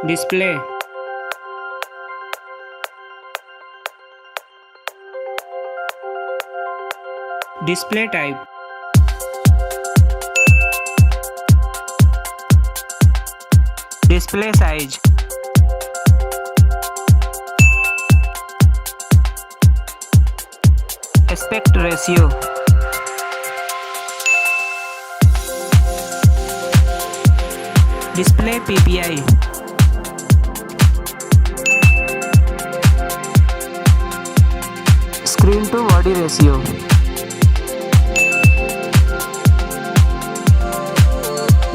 display, display type, display size, aspect ratio, display PPI, screen to body ratio,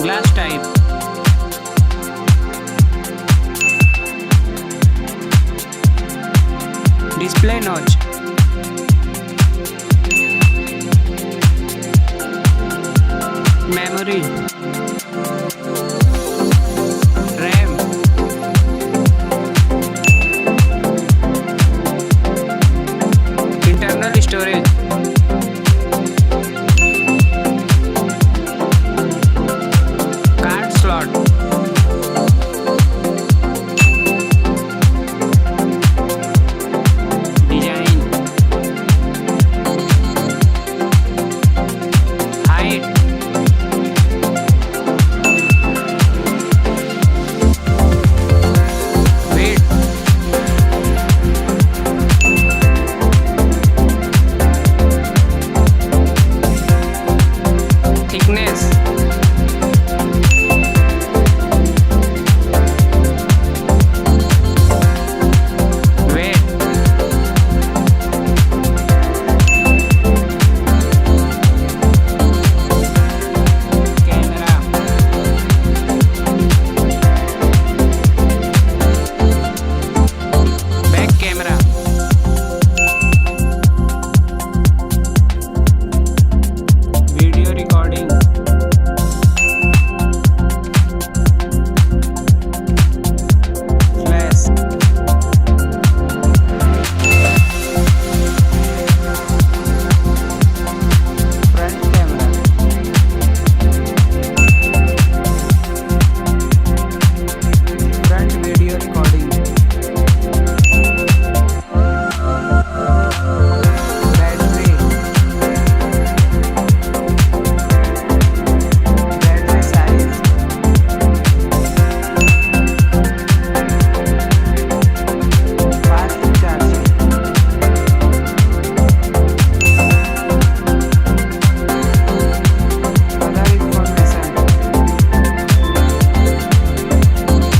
glass type, display notch, memory, RAM, internal storage, card slot, design, height, weight, thickness, weight, camera, back camera, video recording, flash, front camera, front video recording, battery, battery size, fast charging, other information,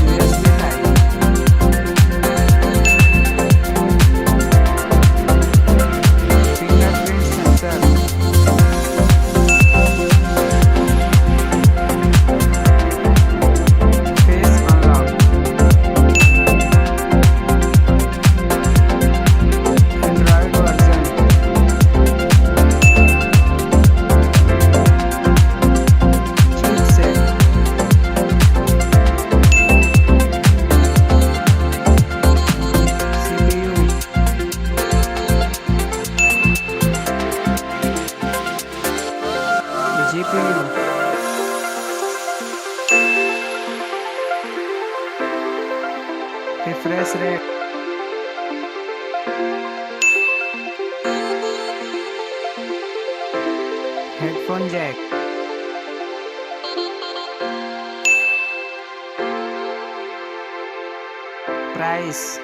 USB type, fingerprint sensor, face unlock, Android version, chipset, CPU, GPU, refresh rate, headphone jack, price,